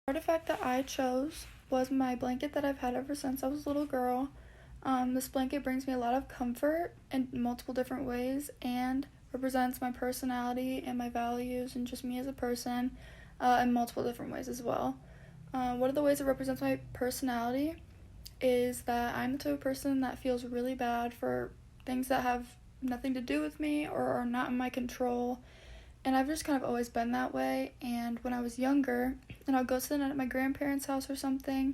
Artifact that I chose was my blanket that I've had ever since I was a little girl. This blanket brings me a lot of comfort in multiple different ways and represents my personality and my values and just me as a person in multiple different ways as well. One of the ways it represents my personality is that I'm the type of person that feels really bad for things that have nothing to do with me or are not in my control. And I've just kind of always been that way. And when I was younger, and I would go sit at my grandparents' house or something,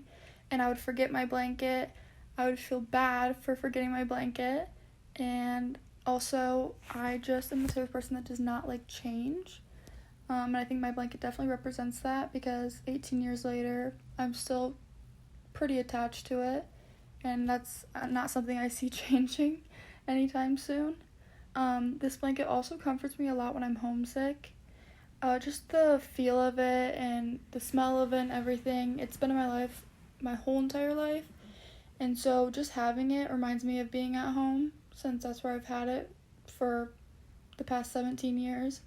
and I would forget my blanket, I would feel bad for forgetting my blanket. And also, I just am the type of person that does not like change. And I think my blanket definitely represents that because 18 years later, I'm still pretty attached to it. And that's not something I see changing anytime soon. This blanket also comforts me a lot when I'm homesick. Just the feel of it and the smell of it and everything. It's been in my life my whole entire life. And so just having it reminds me of being at home since that's where I've had it for the past 17 years.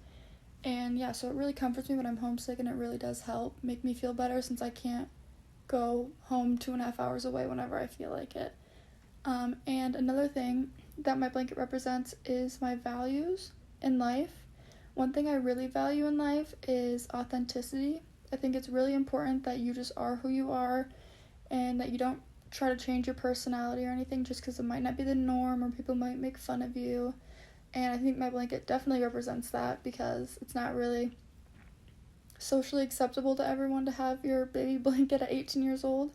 And yeah, so it really comforts me when I'm homesick and it really does help make me feel better since I can't go home 2.5 hours away whenever I feel like it. And another thing that my blanket represents is my values in life. One thing I really value in life is authenticity. I think it's really important that you just are who you are and that you don't try to change your personality or anything just because it might not be the norm or people might make fun of you. And I think my blanket definitely represents that because it's not really socially acceptable to everyone to have your baby blanket at 18 years old.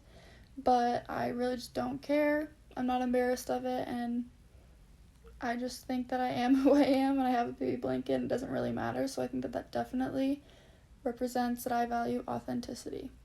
But I really just don't care. I'm not embarrassed of it, and I just think that I am who I am, and I have a baby blanket, and it doesn't really matter. So I think that definitely represents that I value authenticity.